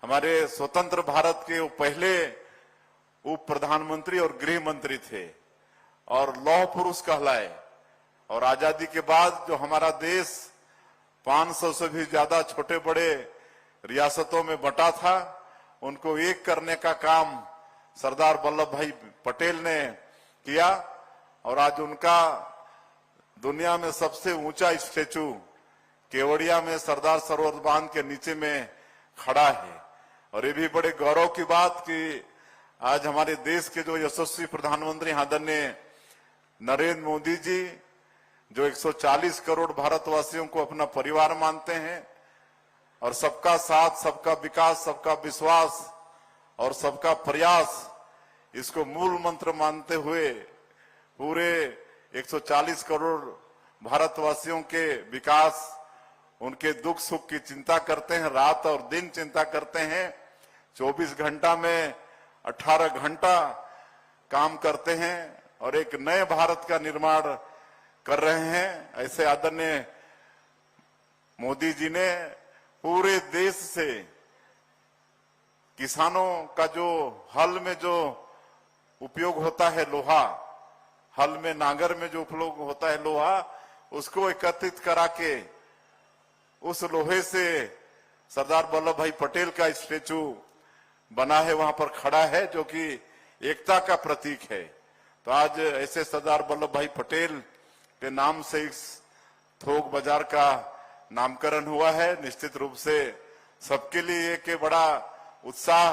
हमारे स्वतंत्र भारत के वो पहले उप प्रधानमंत्री और गृह मंत्री थे और लौह पुरुष कहलाए। और आजादी के बाद जो हमारा देश 500 से भी ज्यादा छोटे बड़े रियासतों में बंटा था, उनको एक करने का काम सरदार वल्लभ भाई पटेल ने किया। और आज उनका दुनिया में सबसे ऊंचा स्टैचू केवड़िया में सरदार सरोवर बांध के नीचे में खड़ा है। और ये भी बड़े गौरव की बात कि आज हमारे देश के जो यशस्वी प्रधानमंत्री आदरणीय नरेंद्र मोदी जी, जो 140 करोड़ भारतवासियों को अपना परिवार मानते हैं और सबका साथ, सबका विकास, सबका विश्वास और सबका प्रयास, इसको मूल मंत्र मानते हुए पूरे 140 करोड़ भारतवासियों के विकास, उनके दुख सुख की चिंता करते हैं, रात और दिन चिंता करते हैं। 24 घंटा में 18 घंटा काम करते हैं और एक नए भारत का निर्माण कर रहे हैं। ऐसे आदरणीय मोदी जी ने पूरे देश से किसानों का जो हल में जो उपयोग होता है लोहा, हल में नांगर में जो उपयोग होता है लोहा, उसको एकत्रित करा के उस लोहे से सरदार वल्लभ भाई पटेल का स्टेचू बना है, वहां पर खड़ा है, जो कि एकता का प्रतीक है। तो आज ऐसे सरदार वल्लभ भाई पटेल के नाम से इस थोक बाजार का नामकरण हुआ है। निश्चित रूप से सबके लिए एक बड़ा उत्साह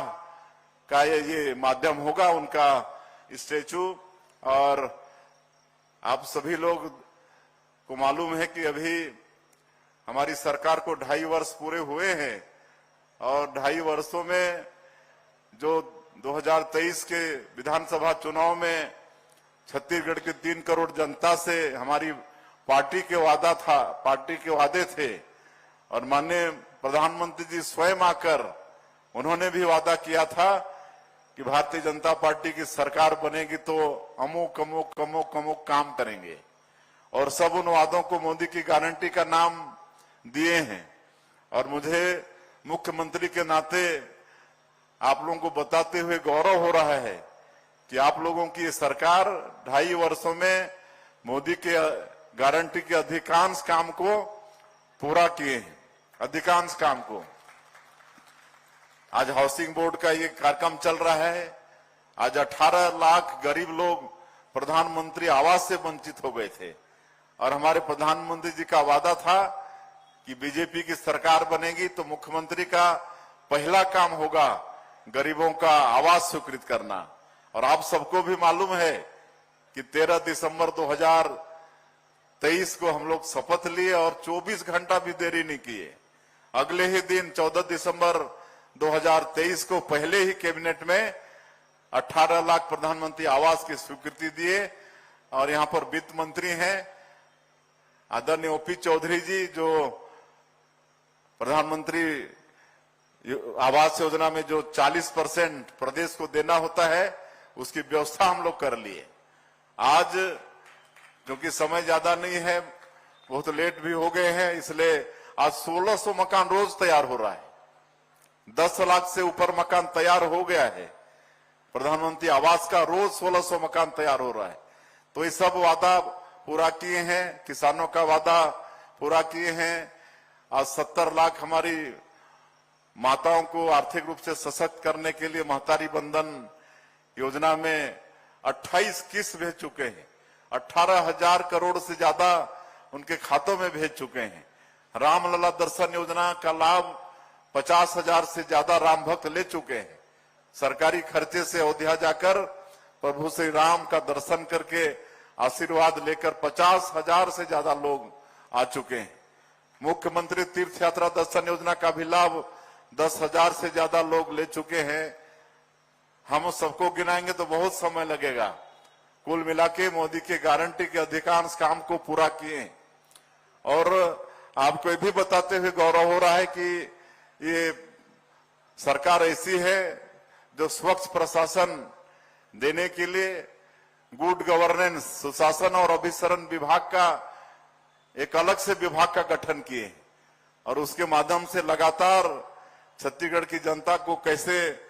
का ये माध्यम होगा उनका स्टेचू। और आप सभी लोग को मालूम है कि अभी हमारी सरकार को 2.5 वर्ष पूरे हुए हैं और 2.5 वर्षों में जो 2023 के विधानसभा चुनाव में छत्तीसगढ़ के 3 करोड़ जनता से हमारी पार्टी के वादे थे और माननीय प्रधानमंत्री जी स्वयं आकर उन्होंने भी वादा किया था कि भारतीय जनता पार्टी की सरकार बनेगी तो अमुक अमुक अमुक अमुक काम करेंगे, और सब उन वादों को मोदी की गारंटी का नाम दिए हैं। और मुझे मुख्यमंत्री के नाते आप लोगों को बताते हुए गौरव हो रहा है कि आप लोगों की सरकार 2.5 वर्षों में मोदी के गारंटी के अधिकांश काम को पूरा किए हैं, अधिकांश काम को। आज हाउसिंग बोर्ड का ये कार्यक्रम चल रहा है। आज 18 लाख गरीब लोग प्रधानमंत्री आवास से वंचित हो गए थे और हमारे प्रधानमंत्री जी का वादा था कि बीजेपी की सरकार बनेगी तो मुख्यमंत्री का पहला काम होगा गरीबों का आवास स्वीकृत करना। और आप सबको भी मालूम है कि 13 दिसंबर 2023 को हम लोग शपथ लिए और 24 घंटा भी देरी नहीं किए। अगले ही दिन 14 दिसंबर 2023 को पहले ही कैबिनेट में 18 लाख प्रधानमंत्री आवास की स्वीकृति दिए। और यहां पर वित्त मंत्री हैं आदरणीय ओपी चौधरी जी, जो प्रधानमंत्री आवास योजना में जो 40% प्रदेश को देना होता है उसकी व्यवस्था हम लोग कर लिए। आज क्योंकि समय ज्यादा नहीं है, बहुत लेट भी हो गए हैं, इसलिए आज 1600 मकान रोज तैयार हो रहा है। 10 लाख से ऊपर मकान तैयार हो गया है। प्रधानमंत्री आवास का रोज 1600 मकान तैयार हो रहा है। तो ये सब वादा पूरा किए हैं, किसानों का वादा पूरा किए हैं। आज 70 लाख हमारी माताओं को आर्थिक रूप से सशक्त करने के लिए महतारी बंधन योजना में 28 किस्त भेज चुके हैं। 18,000 करोड़ से ज्यादा उनके खातों में भेज चुके हैं। रामलला दर्शन योजना का लाभ 50,000 से ज्यादा राम भक्त ले चुके हैं। सरकारी खर्चे से अयोध्या जाकर प्रभु श्री राम का दर्शन करके आशीर्वाद लेकर 50,000 से ज्यादा लोग आ चुके हैं। मुख्यमंत्री तीर्थ यात्रा दर्शन योजना का भी लाभ 10,000 से ज्यादा लोग ले चुके हैं। हम सबको गिनाएंगे तो बहुत समय लगेगा। कुल मिला के मोदी के गारंटी के अधिकांश काम को पूरा किए। और आपको ये भी बताते हुए गौरव हो रहा है कि ये सरकार ऐसी है जो स्वच्छ प्रशासन देने के लिए गुड गवर्नेंस, सुशासन और अभिसरण विभाग का एक अलग से विभाग का गठन किए और उसके माध्यम से लगातार छत्तीसगढ़ की जनता को कैसे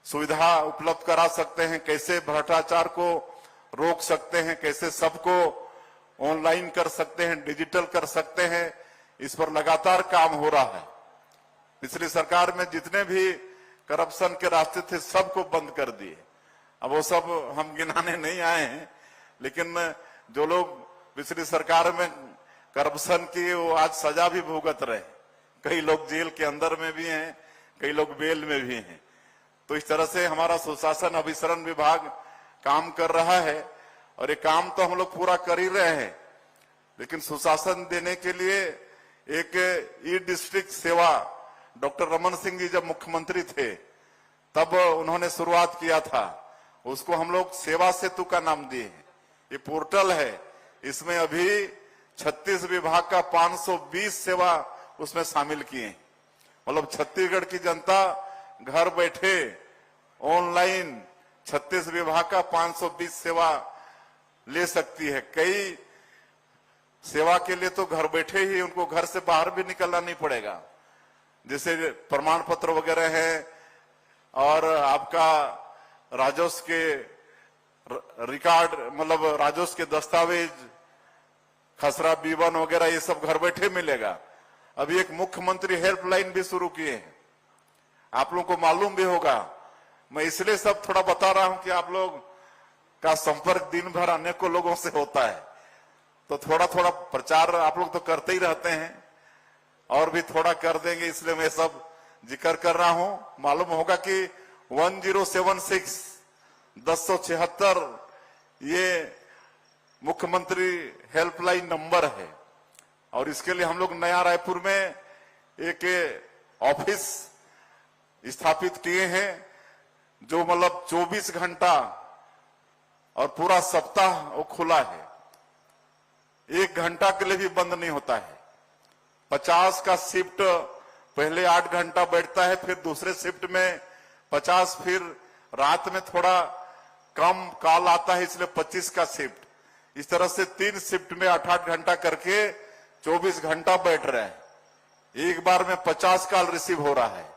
सुविधा उपलब्ध करा सकते हैं, कैसे भ्रष्टाचार को रोक सकते हैं, कैसे सबको ऑनलाइन कर सकते हैं, डिजिटल कर सकते हैं, इस पर लगातार काम हो रहा है। पिछली सरकार में जितने भी करप्शन के रास्ते थे सबको बंद कर दिए। अब वो सब हम गिनाने नहीं आए हैं, लेकिन जो लोग पिछली सरकार में करप्शन किए वो आज सजा भी भुगत रहे। कई लोग जेल के अंदर में भी हैं, कई लोग बेल में भी हैं। तो इस तरह से हमारा सुशासन अभिसरण विभाग काम कर रहा है और ये काम तो हम लोग पूरा कर ही रहे हैं। लेकिन सुशासन देने के लिए एक ई डिस्ट्रिक्ट सेवा, डॉक्टर रमन सिंह जी जब मुख्यमंत्री थे तब उन्होंने शुरुआत किया था, उसको हम लोग सेवा सेतु का नाम दिए हैं। ये पोर्टल है, इसमें अभी 36 विभाग का 520 सेवा उसमें शामिल किए हैं। मतलब छत्तीसगढ़ की जनता घर बैठे ऑनलाइन 36 विभाग का 520 सेवा ले सकती है। कई सेवा के लिए तो घर बैठे ही उनको घर से बाहर भी निकलना नहीं पड़ेगा, जैसे प्रमाण पत्र वगैरह है और आपका राजस्व के रिकॉर्ड, मतलब राजस्व के दस्तावेज, खसरा विवरण वगैरह, ये सब घर बैठे मिलेगा। अभी एक मुख्यमंत्री हेल्पलाइन भी शुरू किए हैं, आप लोगों को मालूम भी होगा। मैं इसलिए सब थोड़ा बता रहा हूं कि आप लोग का संपर्क दिन भर अनेकों लोगों से होता है, तो थोड़ा थोड़ा प्रचार आप लोग तो करते ही रहते हैं और भी थोड़ा कर देंगे, इसलिए मैं सब जिक्र कर रहा हूं। मालूम होगा कि 1076 1076 ये मुख्यमंत्री हेल्पलाइन नंबर है, और इसके लिए हम लोग नया रायपुर में एक ऑफिस स्थापित किए हैं, जो मतलब 24 घंटा और पूरा सप्ताह वो खुला है, 1 घंटा के लिए भी बंद नहीं होता है। 50 का शिफ्ट पहले 8 घंटा बैठता है, फिर दूसरे शिफ्ट में 50, फिर रात में थोड़ा कम कॉल आता है, इसलिए 25 का शिफ्ट। इस तरह से 3 शिफ्ट में 8-8 घंटा करके 24 घंटा बैठ रहे हैं। एक बार में 50 कॉल रिसीव हो रहा है।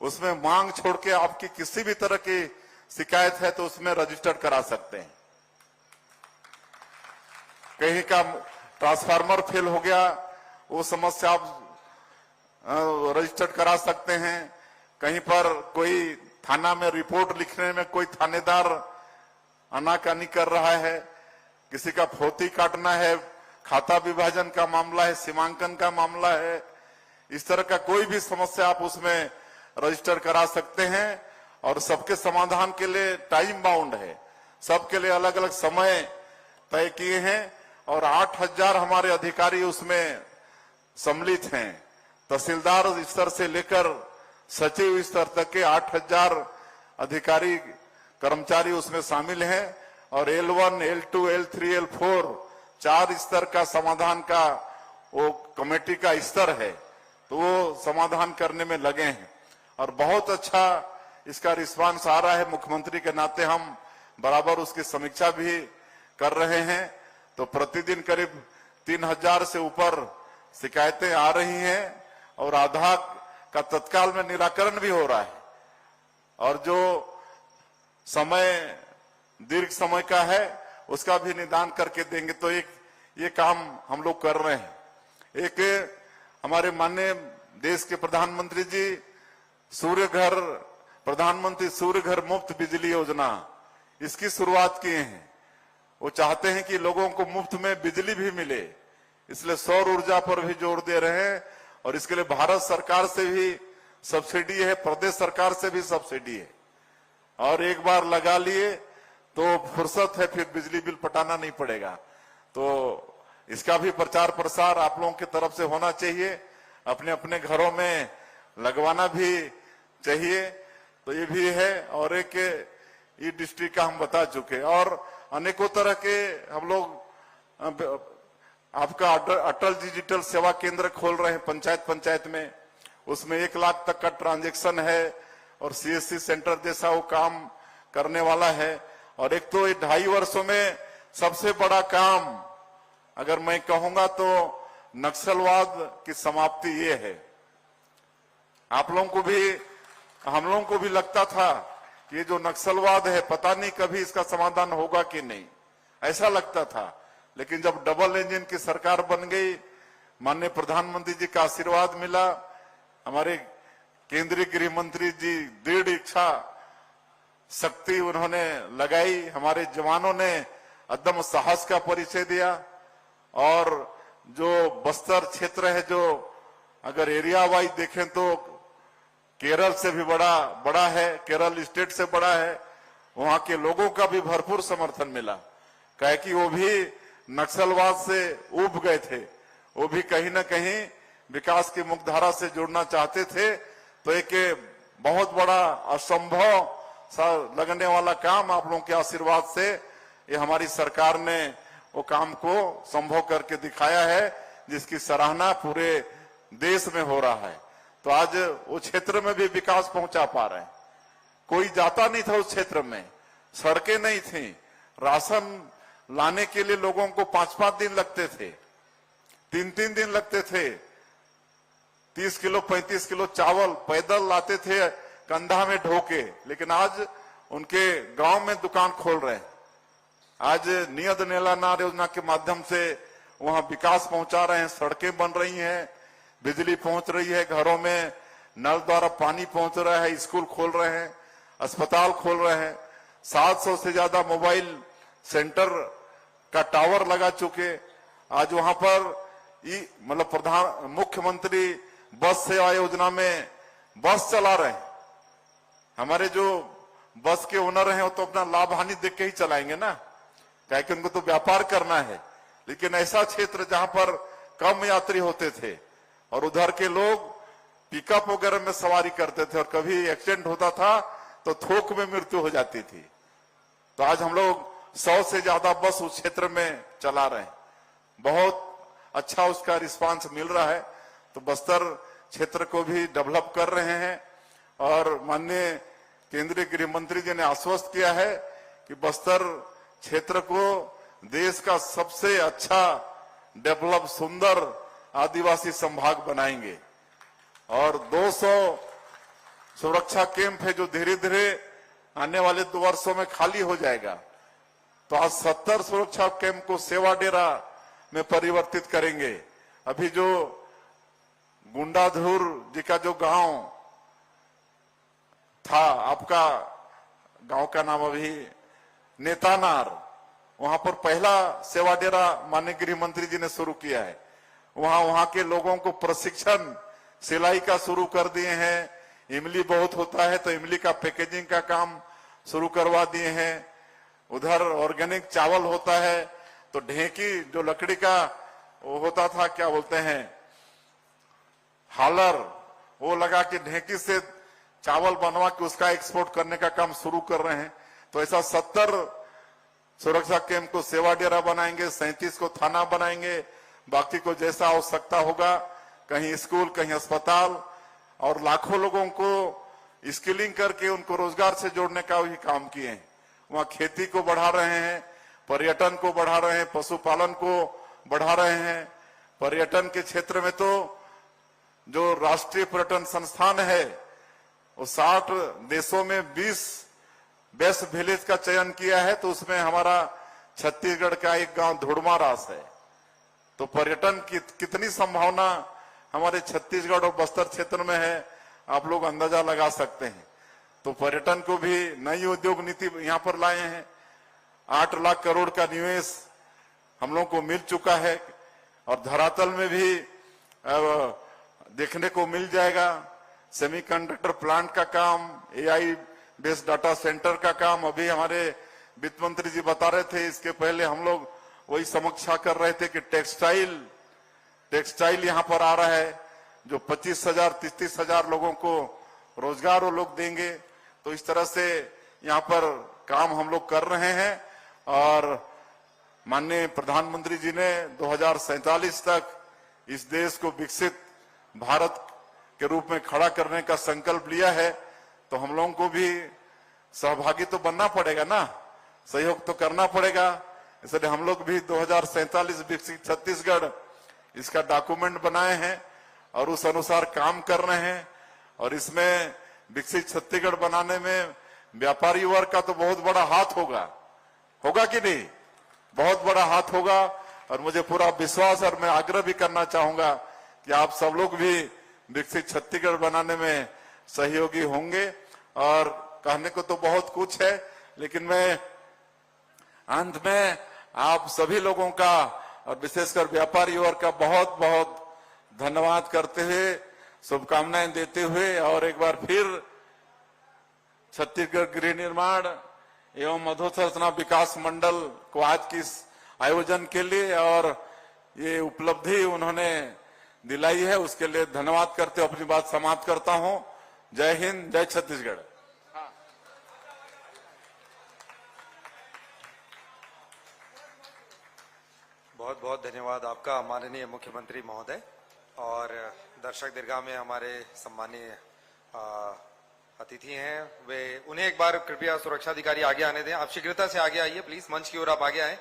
उसमें मांग छोड़ के आपकी किसी भी तरह की शिकायत है तो उसमें रजिस्टर करा सकते हैं। कहीं का ट्रांसफार्मर फेल हो गया, वो समस्या आप रजिस्टर करा सकते हैं। कहीं पर कोई थाना में रिपोर्ट लिखने में कोई थानेदार आनाकानी कर रहा है, किसी का फोती काटना है, खाता विभाजन का मामला है, सीमांकन का मामला है, इस तरह का कोई भी समस्या आप उसमें रजिस्टर करा सकते हैं। और सबके समाधान के लिए टाइम बाउंड है, सबके लिए अलग अलग समय तय किए हैं, और 8000 हमारे अधिकारी उसमें सम्मिलित हैं। तहसीलदार स्तर से लेकर सचिव स्तर तक के 8000 अधिकारी कर्मचारी उसमें शामिल हैं, और L1, L2, L3, L4 4 स्तर का समाधान का वो कमेटी का स्तर है, तो वो समाधान करने में लगे हैं और बहुत अच्छा इसका रिस्पांस आ रहा है। मुख्यमंत्री के नाते हम बराबर उसकी समीक्षा भी कर रहे हैं, तो प्रतिदिन करीब 3000 से ऊपर शिकायतें आ रही हैं और आधा का तत्काल में निराकरण भी हो रहा है। और जो समय दीर्घ समय का है उसका भी निदान करके देंगे। तो एक ये काम हम लोग कर रहे हैं। एक हमारे माननीय देश के प्रधानमंत्री जी प्रधानमंत्री सूर्य घर मुफ्त बिजली योजना, इसकी शुरुआत किए हैं। वो चाहते हैं कि लोगों को मुफ्त में बिजली भी मिले, इसलिए सौर ऊर्जा पर भी जोर दे रहे हैं, और इसके लिए भारत सरकार से भी सब्सिडी है, प्रदेश सरकार से भी सब्सिडी है, और एक बार लगा लिए तो फुर्सत है, फिर बिजली बिल पटाना नहीं पड़ेगा। तो इसका भी प्रचार प्रसार आप लोगों की तरफ से होना चाहिए, अपने अपने घरों में लगवाना भी चाहिए। तो ये भी है। और एक ई डिस्ट्रिक्ट का हम बता चुके, और अनेकों तरह के हम लोग आपका अटल डिजिटल सेवा केंद्र खोल रहे हैं पंचायत में। उसमें 1 लाख तक का ट्रांजैक्शन है, और CSC सेंटर जैसा वो काम करने वाला है। और एक तो ये 2.5 वर्षों में सबसे बड़ा काम अगर मैं कहूंगा तो नक्सलवाद की समाप्ति ये है। आप लोगों को भी, हम लोगों को भी लगता था कि ये जो नक्सलवाद है पता नहीं कभी इसका समाधान होगा कि नहीं, ऐसा लगता था। लेकिन जब डबल इंजन की सरकार बन गई, माननीय प्रधानमंत्री जी का आशीर्वाद मिला, हमारे केंद्रीय गृह मंत्री जी दृढ़ इच्छा शक्ति उन्होंने लगाई, हमारे जवानों ने अदम्य साहस का परिचय दिया। और जो बस्तर क्षेत्र है, जो अगर एरिया वाइज देखें तो केरल से भी बड़ा है, केरल स्टेट से बड़ा है, वहां के लोगों का भी भरपूर समर्थन मिला। कहे कि वो भी नक्सलवाद से उब गए थे, वो भी कहीं ना कहीं विकास की मुख्यधारा से जुड़ना चाहते थे। तो एक बहुत बड़ा असंभव सा लगने वाला काम आप लोगों के आशीर्वाद से ये हमारी सरकार ने वो काम को संभव करके दिखाया है, जिसकी सराहना पूरे देश में हो रहा है। तो आज वो क्षेत्र में भी विकास पहुंचा पा रहे हैं। कोई जाता नहीं था उस क्षेत्र में, सड़कें नहीं थी, राशन लाने के लिए लोगों को 5-5 दिन लगते थे, 3-3 दिन लगते थे। 30 किलो 35 किलो चावल पैदल लाते थे कंधा में ढोके, लेकिन आज उनके गांव में दुकान खोल रहे हैं। आज नियत नेला नार योजना के माध्यम से वहां विकास पहुंचा रहे हैं, सड़कें बन रही हैं, बिजली पहुंच रही है, घरों में नल द्वारा पानी पहुंच रहा है, स्कूल खोल रहे हैं, अस्पताल खोल रहे हैं, 700 से ज्यादा मोबाइल सेंटर का टावर लगा चुके। आज वहां पर मतलब मुख्यमंत्री बस सेवा योजना में बस चला रहे हैं। हमारे जो बस के ओनर हैं वो तो अपना लाभ हानि देख के ही चलाएंगे ना, क्या कि उनको तो व्यापार करना है। लेकिन ऐसा क्षेत्र जहां पर कम यात्री होते थे और उधर के लोग पिकअप वगैरह में सवारी करते थे और कभी एक्सीडेंट होता था तो थोक में मृत्यु हो जाती थी, तो आज हम लोग 100 से ज्यादा बस उस क्षेत्र में चला रहे हैं। बहुत अच्छा उसका रिस्पांस मिल रहा है। तो बस्तर क्षेत्र को भी डेवलप कर रहे हैं और माननीय केंद्रीय गृह मंत्री जी ने आश्वस्त किया है कि बस्तर क्षेत्र को देश का सबसे अच्छा डेवलप सुंदर आदिवासी संभाग बनाएंगे। और 200 सुरक्षा कैंप है जो धीरे धीरे आने वाले 2 वर्षों में खाली हो जाएगा। तो आज 70 सुरक्षा कैंप को सेवा डेरा में परिवर्तित करेंगे। अभी जो गुंडाधुर जी का जो गांव था, आपका गांव का नाम अभी नेतानार, वहां पर पहला सेवा डेरा माननीय गृह मंत्री जी ने शुरू किया है। वहां के लोगों को प्रशिक्षण सिलाई का शुरू कर दिए हैं। इमली बहुत होता है तो इमली का पैकेजिंग का काम शुरू करवा दिए हैं। उधर ऑर्गेनिक चावल होता है तो ढेकी जो लकड़ी का वो होता था, क्या बोलते हैं, हालर, वो लगा के ढेकी से चावल बनवा के उसका एक्सपोर्ट करने का काम शुरू कर रहे हैं। तो ऐसा 70 सुरक्षा कैंप को सेवा डेरा बनाएंगे, 37 को थाना बनाएंगे, बाकी को जैसा आवश्यकता होगा, कहीं स्कूल कहीं अस्पताल, और लाखों लोगों को स्किलिंग करके उनको रोजगार से जोड़ने का भी काम किए हैं। वहां खेती को बढ़ा रहे हैं, पर्यटन को बढ़ा रहे हैं, पशुपालन को बढ़ा रहे हैं। पर्यटन के क्षेत्र में तो जो राष्ट्रीय पर्यटन संस्थान है वो 60 देशों में 20 बेस्ट विलेज का चयन किया है, तो उसमें हमारा छत्तीसगढ़ का एक गांव धुड़मारास है। तो पर्यटन की कितनी संभावना हमारे छत्तीसगढ़ और बस्तर क्षेत्र में है, आप लोग अंदाजा लगा सकते हैं। तो पर्यटन को भी नई उद्योग नीति यहां पर लाए हैं। 8 लाख करोड़ का निवेश हम लोग को मिल चुका है और धरातल में भी देखने को मिल जाएगा। सेमीकंडक्टर प्लांट का काम, एआई बेस्ड डाटा सेंटर का काम, अभी हमारे वित्त मंत्री जी बता रहे थे, इसके पहले हम लोग वही समीक्षा कर रहे थे कि टेक्सटाइल यहां पर आ रहा है जो 25,000 30,000 लोगों को रोजगार वो लोग देंगे। तो इस तरह से यहां पर काम हम लोग कर रहे हैं और माननीय प्रधानमंत्री जी ने 2047 तक इस देश को विकसित भारत के रूप में खड़ा करने का संकल्प लिया है। तो हम लोगों को भी सहभागी तो बनना पड़ेगा ना, सहयोग तो करना पड़ेगा। इसलिए हम लोग भी 2047 विकसित छत्तीसगढ़ इसका डॉक्यूमेंट बनाए हैं और उस अनुसार काम कर रहे हैं। और इसमें विकसित छत्तीसगढ़ बनाने में व्यापारी वर्ग का तो बहुत बड़ा हाथ होगा कि नहीं? बहुत बड़ा हाथ होगा। और मुझे पूरा विश्वास और मैं आग्रह भी करना चाहूंगा कि आप सब लोग भी विकसित छत्तीसगढ़ बनाने में सहयोगी होंगे। और कहने को तो बहुत कुछ है, लेकिन मैं अंत में आप सभी लोगों का और विशेषकर व्यापारी वर्ग का बहुत बहुत धन्यवाद करते हुए, शुभकामनाएं देते हुए, और एक बार फिर छत्तीसगढ़ गृह निर्माण एवं अधोसंरचना विकास मंडल को आज की इस आयोजन के लिए और ये उपलब्धि उन्होंने दिलाई है, उसके लिए धन्यवाद करते हुए अपनी बात समाप्त करता हूं। जय हिंद, जय छत्तीसगढ़। बहुत बहुत धन्यवाद आपका माननीय मुख्यमंत्री महोदय। और दर्शक दीर्घा में हमारे सम्मानीय अतिथि हैं, वे उन्हें एक बार कृपया सुरक्षा अधिकारी आगे आने दें। आप शीघ्रता से आगे आइए प्लीज, मंच की ओर आप आगे आए।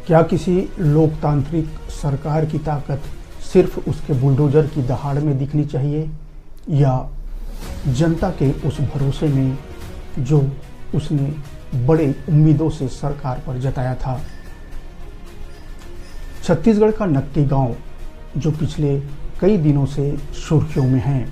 क्या किसी लोकतांत्रिक सरकार की ताकत सिर्फ उसके बुलडोजर की दहाड़ में दिखनी चाहिए, या जनता के उस भरोसे में जो उसने बड़े उम्मीदों से सरकार पर जताया था। छत्तीसगढ़ का नक्की गांव जो पिछले कई दिनों से सुर्खियों में है,